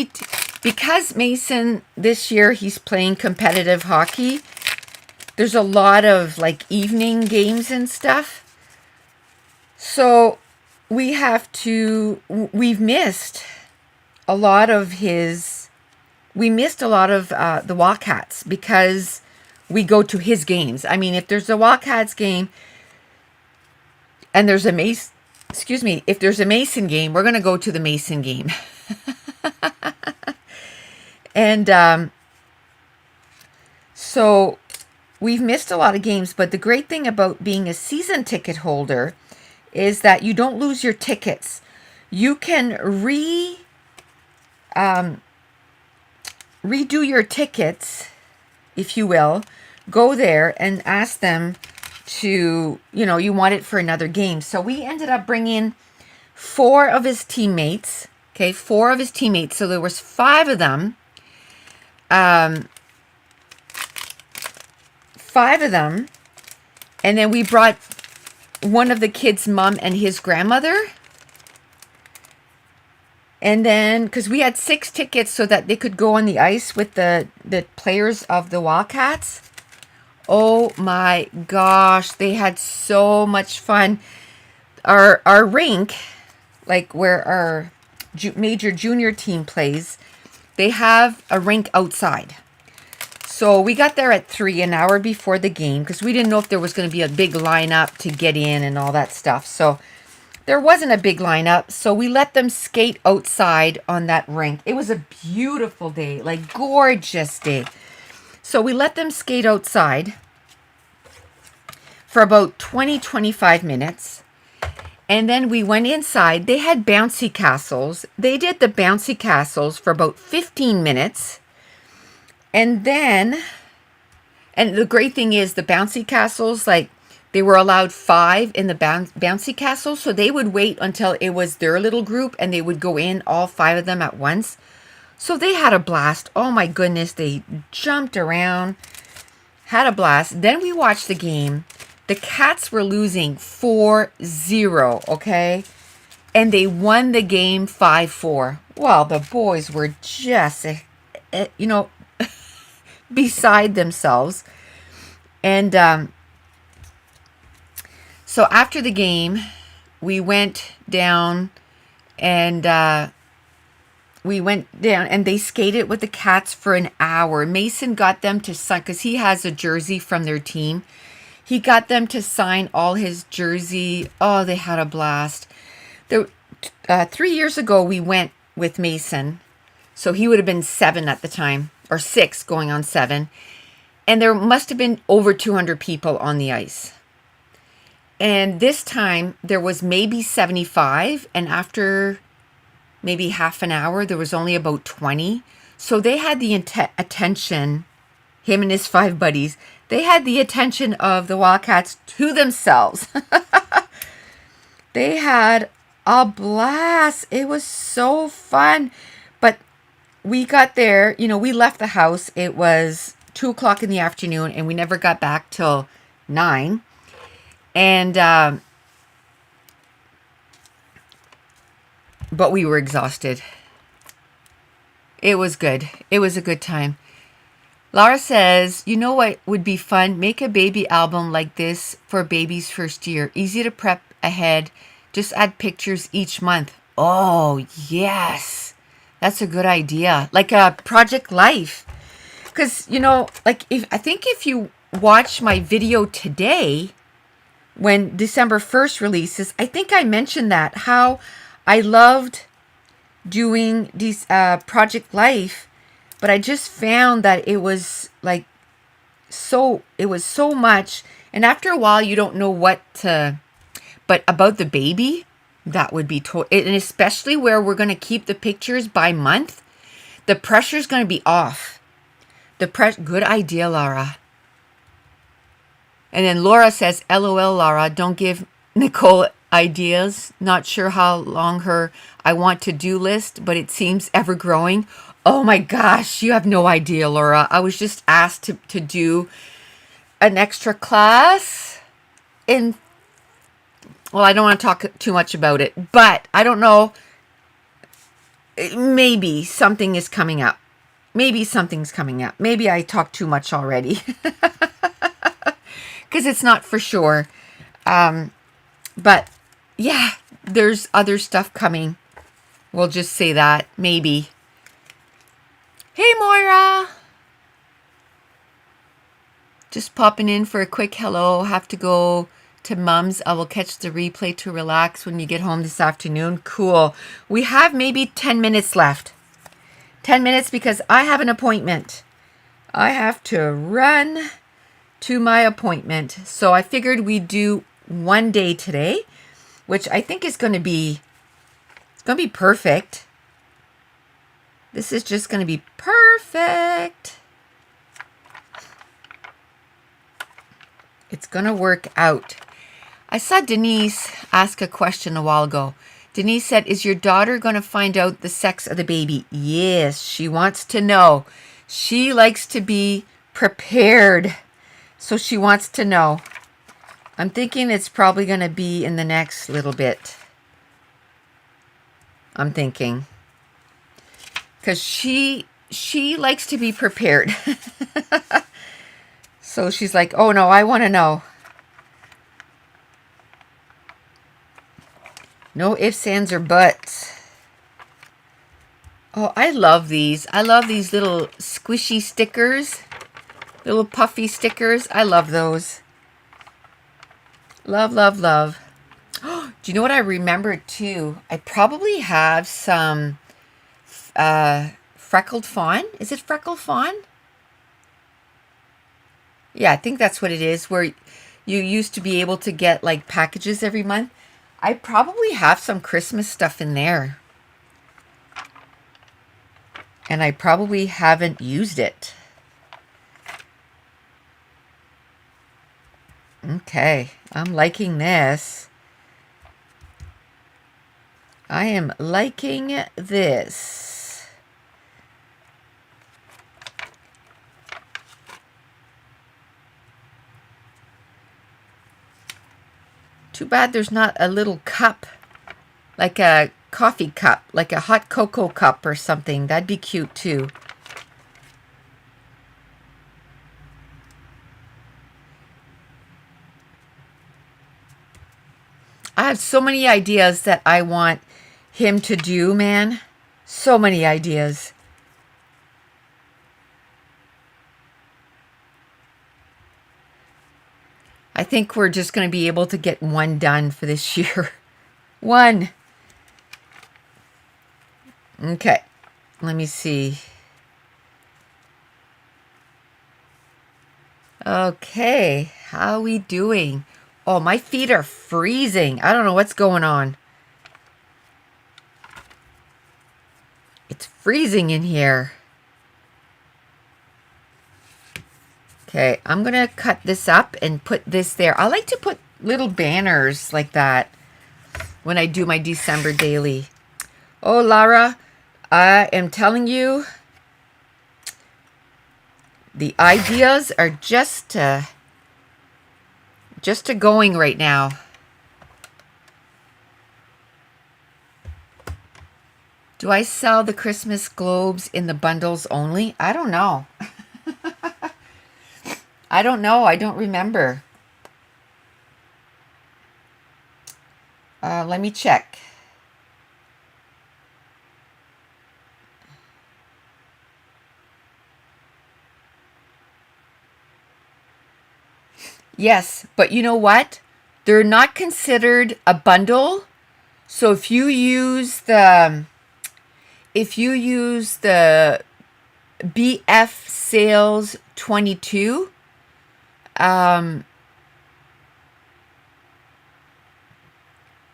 because Mason, this year, he's playing competitive hockey, there's a lot of, like, evening games and stuff. So we've missed a lot of the Wildcats because we go to his games. I mean, if there's a Wildcats game and there's if there's a Mason game, we're going to go to the Mason game. And so we've missed a lot of games, but the great thing about being a season ticket holder is that you don't lose your tickets. You can redo your tickets, if you will. Go there and ask them to, you want it for another game. So we ended up bringing 4 of his teammates. Okay, 4 of his teammates. So there was 5 of them. 5 of them. And then we brought one of the kids' mom and his grandmother. And then, because we had 6 tickets so that they could go on the ice with the players of the Wildcats. Oh my gosh, they had so much fun. Our rink, like where our major junior team plays, they have a rink outside. So we got there at 3, an hour before the game, because we didn't know if there was going to be a big lineup to get in and all that stuff. So there wasn't a big lineup, so we let them skate outside on that rink. It was a beautiful day, like gorgeous day. So we let them skate outside for about 20-25 minutes. And then we went inside. They had bouncy castles. They did the bouncy castles for about 15 minutes. And then, and the great thing is the bouncy castles, like they were allowed 5 in the bouncy castle. So they would wait until it was their little group and they would go in, all 5 of them at once. So they had a blast. Oh my goodness. They jumped around, had a blast. Then we watched the game. The Cats were losing 4-0, okay? And they won the game 5-4. Well, the boys were just, beside themselves. And so after the game, we went down and they skated with the Cats for an hour. Mason got them to sign, because he has a jersey from their team. He got them to sign all his jersey. Oh, they had a blast. 3 years ago, we went with Mason. So he would have been 7 at the time, or 6 going on 7. And there must have been over 200 people on the ice. And this time, there was maybe 75. And after maybe half an hour, there was only about 20. So they had the attention, him and his 5 buddies, they had the attention of the Wildcats to themselves. They had a blast. It was so fun. But we got there, we left the house. It was 2 o'clock in the afternoon and we never got back till 9. And, but we were exhausted. It was good. It was a good time. Laura says, you know what would be fun? Make a baby album like this for baby's first year. Easy to prep ahead. Just add pictures each month. Oh, yes. That's a good idea. Like a Project Life. Because, if you watch my video today, when December 1st releases, I think I mentioned that, how I loved doing these Project Life. But I just found that it was so much. And after a while, you don't know what to, but about the baby, that would be and especially where we're going to keep the pictures by month, the pressure's going to be off. Good idea, Laura. And then Laura says, LOL, Laura, don't give Nicole ideas. Not sure how long her I want to do list, but it seems ever growing. Oh my gosh, you have no idea, Laura. I was just asked to do an extra class I don't want to talk too much about it, but I don't know. Maybe something is coming up. Maybe something's coming up. Maybe I talked too much already. Because it's not for sure. But yeah, there's other stuff coming. We'll just say that. Maybe. Hey, Moira. Just popping in for a quick hello. Have to go to Mom's. I will catch the replay to relax when you get home this afternoon. Cool. We have maybe 10 minutes left. 10 minutes because I have an appointment. I have to run to my appointment. So I figured we'd do one day today. which I think is going to be, it's going to be perfect. This is just going to be perfect. It's going to work out. I saw Denise ask a question a while ago. Denise said, is your daughter going to find out the sex of the baby? Yes, she wants to know. She likes to be prepared. So she wants to know. I'm thinking it's probably going to be in the next little bit. I'm thinking. Because she likes to be prepared. So she's like, oh no, I want to know. No ifs, ands, or buts. Oh, I love these. I love these little squishy stickers. Little puffy stickers. I love those. Love, love, love. Do you know what I remembered too? I probably have some freckled fawn. Is it freckled fawn? Yeah, I think that's what it is, where you used to be able to get like packages every month. I probably have some Christmas stuff in there. And I probably haven't used it. Okay, I'm liking this. I am liking this. Too bad there's not a little cup, like a coffee cup, like a hot cocoa cup or something. That'd be cute too. I have so many ideas that I want him to do, man. So many ideas. I think we're just going to be able to get one done for this year. One. Okay. Let me see. Okay. How are we doing? Oh, my feet are freezing. I don't know what's going on. It's freezing in here. Okay, I'm going to cut this up and put this there. I like to put little banners like that when I do my December daily. Oh, Lara, I am telling you, the ideas are just going right now. Do I sell the Christmas globes in the bundles only? I don't know. I don't know. I don't remember. Let me check. Yes, but you know what? They're not considered a bundle. So if you use the BF Sales 22,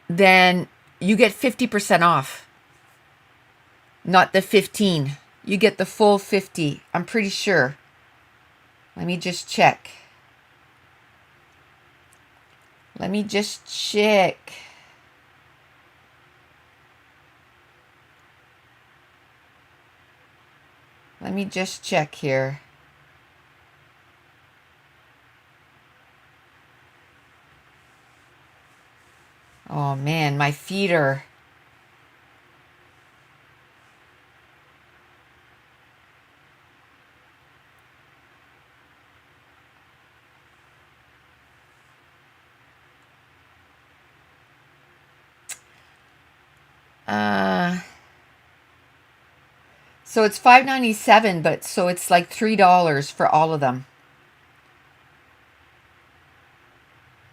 then you get 50% off. Not the 15. You get the full 50. I'm pretty sure. Let me just check. Let me just check. Let me just check here. Oh man, my feet are... So it's $5.97, but so it's like $3 for all of them.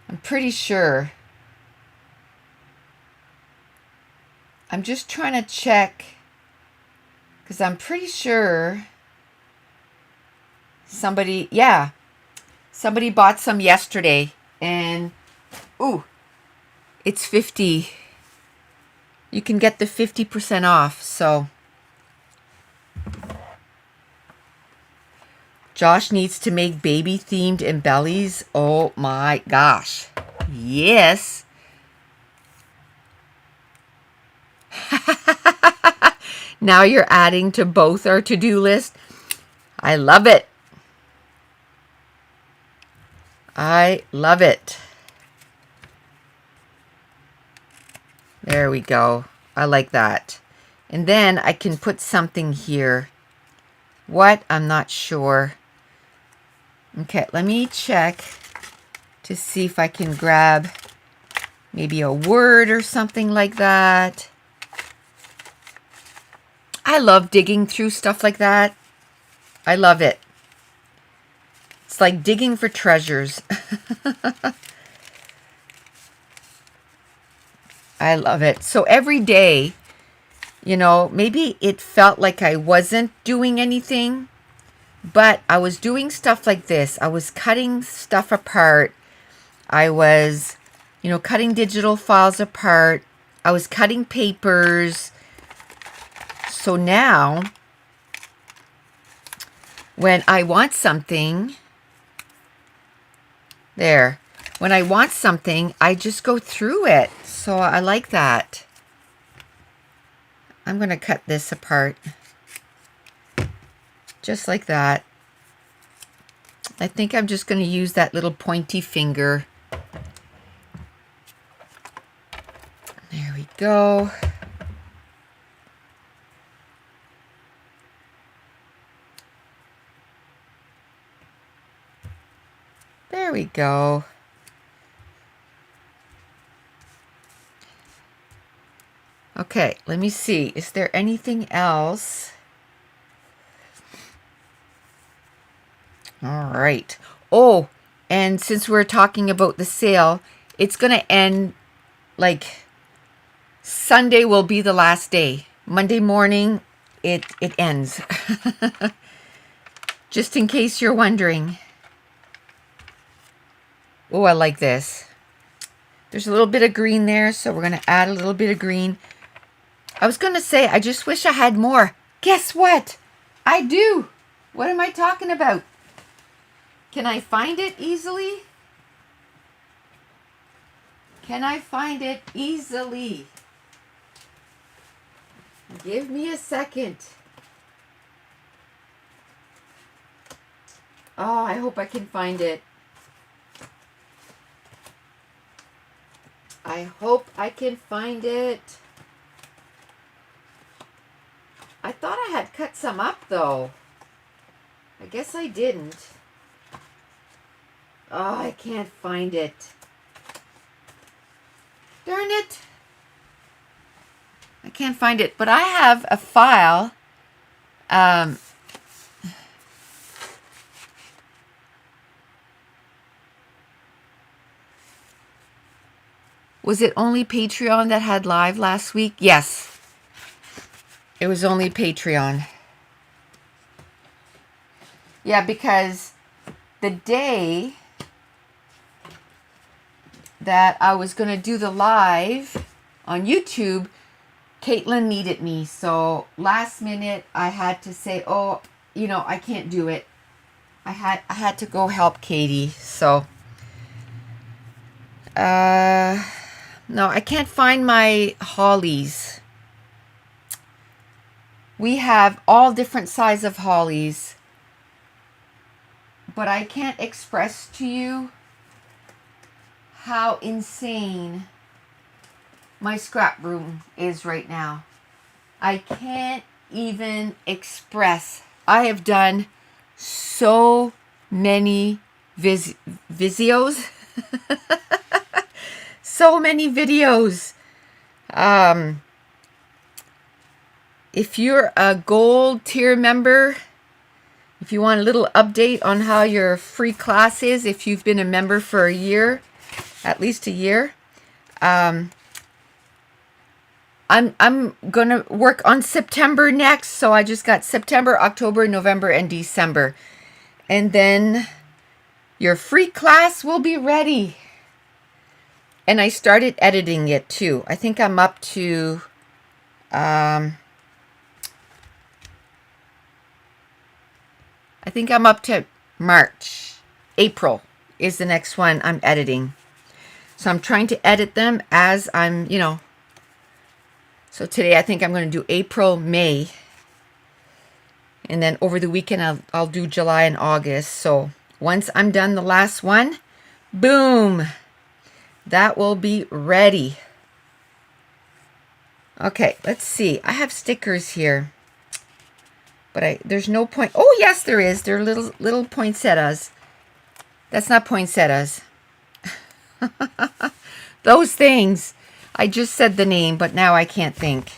I'm pretty sure. I'm just trying to check because I'm pretty sure somebody bought some yesterday, and ooh, It's 50. You can get the 50% off. So Josh needs to make baby themed embellies. Oh my gosh. Yes. Now you're adding to both our to-do list. I love it. I love it. There we go. I like that. And then I can put something here. What? I'm not sure. Okay, let me check to see if I can grab maybe a word or something like that. I love digging through stuff like that. I love it. It's like digging for treasures. I love it. So every day, you know, maybe it felt like I wasn't doing anything, but I was doing stuff like this. I was cutting stuff apart. I was, you know, cutting digital files apart. I was cutting papers. So now, when I want something, when I want something, I just go through it. So I like that. I'm going to cut this apart. Just like that. I think I'm just going to use that little pointy finger. There we go. There we go. Okay, let me see. Is there anything else? All right. Oh, and since we're talking about the sale, it's going to end like Sunday will be the last day. Monday morning, it ends. Just in case you're wondering. Oh, I like this. There's a little bit of green there, so we're going to add a little bit of green. I was going to say, I just wish I had more. Guess what? I do. What am I talking about? Can I find it easily? Can I find it easily? Give me a second. Oh, I hope I can find it. I hope I can find it. I thought I had cut some up, though. I guess I didn't. Oh, I can't find it. Darn it. I can't find it, but I have a file. Was it only Patreon that had live last week? Yes. It was only Patreon. Yeah, because the day that I was going to do the live on YouTube, Caitlin needed me. So last minute, I had to say, oh, you know, I can't do it. I had to go help Katie. So, no, I can't find my hollies. We have all different sizes of hollies, but I can't express to you how insane my scrap room is right now. I can't even express. I have done so many videos. So many videos. If you're a gold tier member, if you want a little update on how your free class is, if you've been a member for a year, at least a year, I'm gonna work on September next. So I just got September, October, November, and December. And then your free class will be ready. And I started editing it too. I think I'm up to March. April is the next one I'm editing. So I'm trying to edit them as I'm, so today I think I'm going to do April, May. And then over the weekend I'll do July and August. So once I'm done the last one, boom, that will be ready. Okay, let's see. I have stickers here. But there's no point. Oh, yes, there is. They're little poinsettias. That's not poinsettias. Those things. I just said the name, but now I can't think.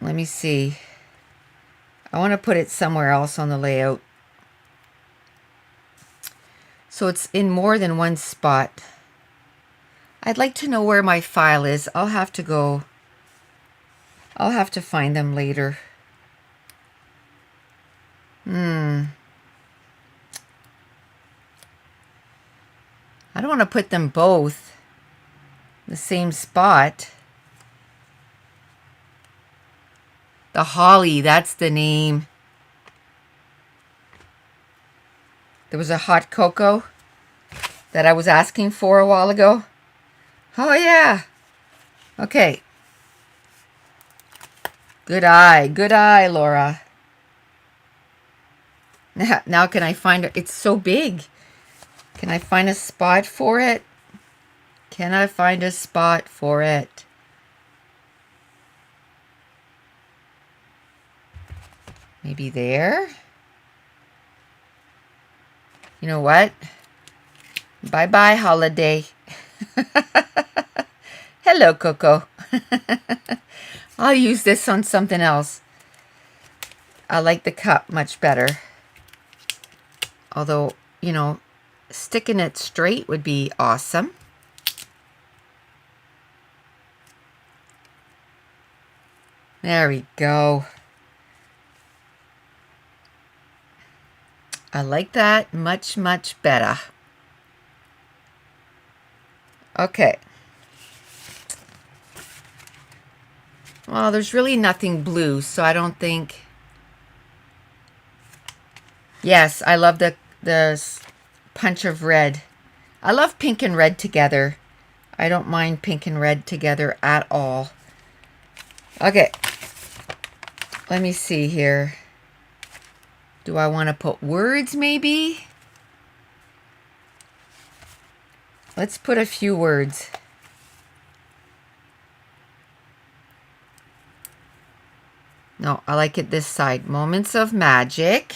Let me see. I want to put it somewhere else on the layout. So it's in more than one spot. I'd like to know where my file is. I'll have to find them later. I don't want to put them both in the same spot. The Holly, that's the name. There was a hot cocoa that I was asking for a while ago. Oh, yeah. Okay. Good eye, Laura. Now can I find it? It's so big. Can I find a spot for it? Can I find a spot for it? Maybe there? You know what? Bye-bye, holiday. Hello, Coco. I'll use this on something else. I like the cup much better. Although, sticking it straight would be awesome. There we go. I like that much, much better. Okay. Well, there's really nothing blue, so I don't think... Yes, I love the punch of red. I love pink and red together. I don't mind pink and red together at all. Okay. Let me see here. Do I want to put words maybe? Let's put a few words. No, I like it this side. Moments of magic.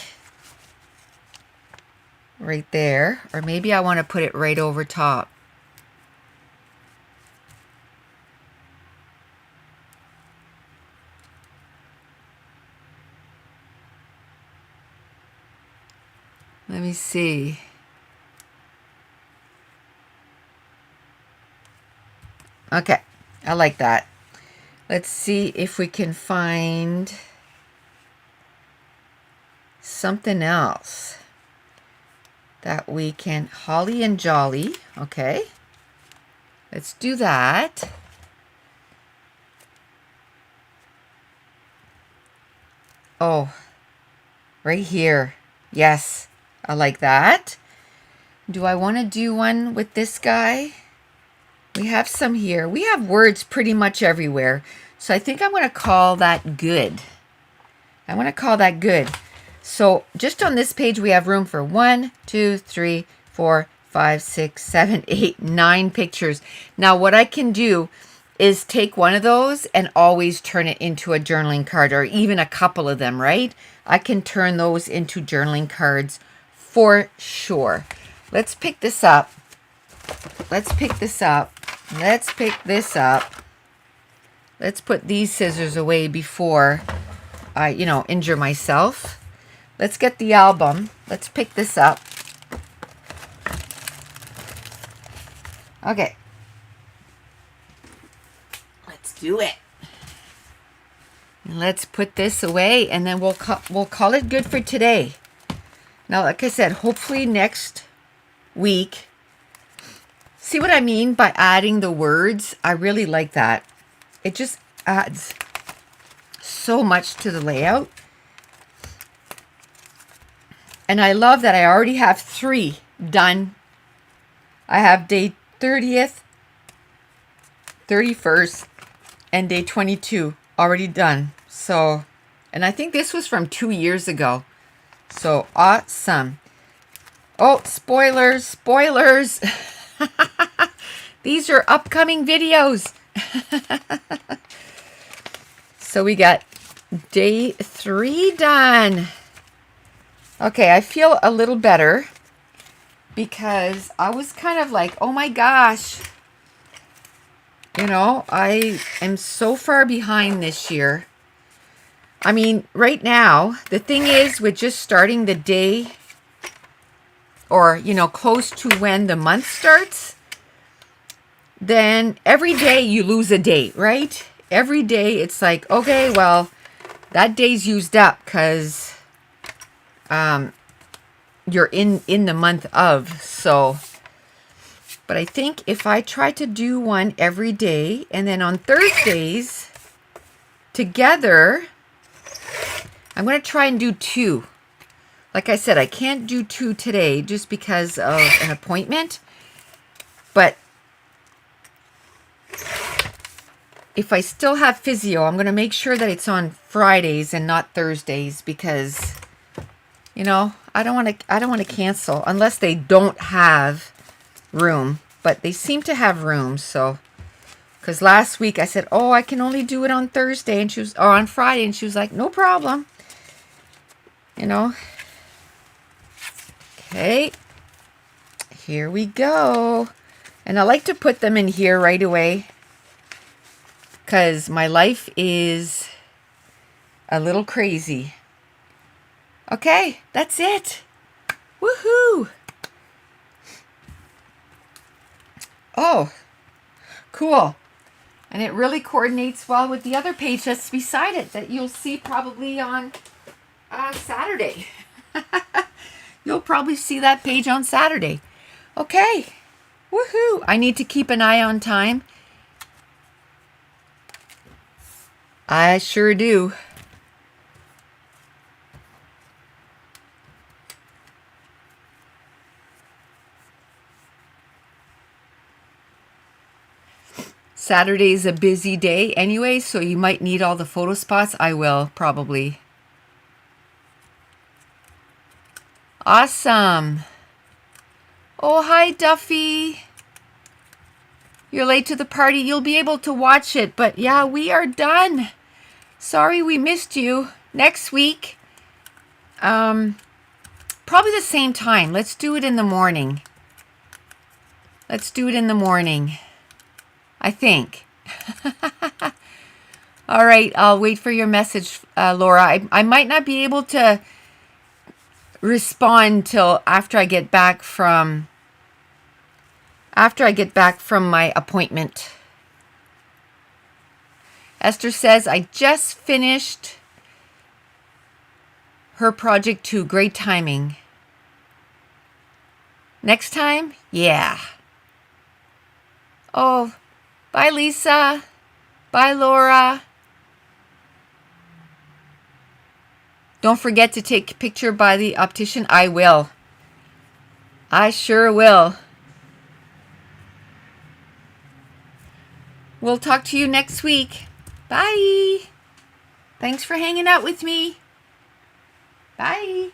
Right there. Or maybe I want to put it right over top. Let me see. Okay, I like that. Let's see if we can find something else that we can... Holly and jolly. Okay. Let's do that. Oh, right here. Yes, I like that. Do I want to do one with this guy? We have some here. We have words pretty much everywhere. So I think I'm going to call that good. I want to call that good. So just on this page, we have room for 1, 2, 3, 4, 5, 6, 7, 8, 9 pictures. Now what I can do is take one of those and always turn it into a journaling card, or even a couple of them, right? I can turn those into journaling cards for sure. Let's pick this up. Let's pick this up. Let's pick this up. Let's put these scissors away before I, injure myself. Let's get the album. Let's pick this up. Okay. Let's do it. Let's put this away, and then we'll call it good for today. Now, like I said, hopefully next week See what I mean by adding the words? I really like that. It just adds so much to the layout. And I love that I already have 3 done. I have day 30th, 31st, and day 22 already done. So, and I think this was from 2 years ago. So awesome. Oh, spoilers, spoilers. These are upcoming videos. So we got day 3 done. Okay, I feel a little better because I was kind of like, oh my gosh, you know, I am so far behind this year. I mean, right now, the thing is with just starting the day or, you know, close to when the month starts, then every day you lose a day, right? Every day it's like, okay, well, that day's used up because you're in the month of. So, but I think if I try to do one every day and then on Thursdays together, I'm going to try and do 2. Like I said, I can't do 2 today just because of an appointment. But if I still have physio, I'm going to make sure that it's on Fridays and not Thursdays because, you know, I don't want to cancel unless they don't have room. But they seem to have room, so because last week I said, "Oh, I can only do it on Thursday," and she was, or on Friday, and she was like, "No problem." You know. Okay. Here we go. And I like to put them in here right away because my life is a little crazy. Okay, that's it. Woohoo! Oh, cool. And it really coordinates well with the other page that's beside it that you'll see probably on Saturday. You'll probably see that page on Saturday. Okay. Woohoo! I need to keep an eye on time. I sure do. Saturday's a busy day anyway, so you might need all the photo spots. I will, probably. Awesome. Oh, hi, Duffy. You're late to the party. You'll be able to watch it, but yeah, we are done. Sorry we missed you. Next week, probably the same time. Let's do it in the morning. Let's do it in the morning, I think. All right, I'll wait for your message, Laura. I might not be able to respond till after I get back from my appointment. Esther says, I just finished her project 2. Great timing. Next time? Yeah. Oh, bye, Lisa. Bye, Laura. Don't forget to take a picture by the optician. I will. I sure will. We'll talk to you next week. Bye. Thanks for hanging out with me. Bye.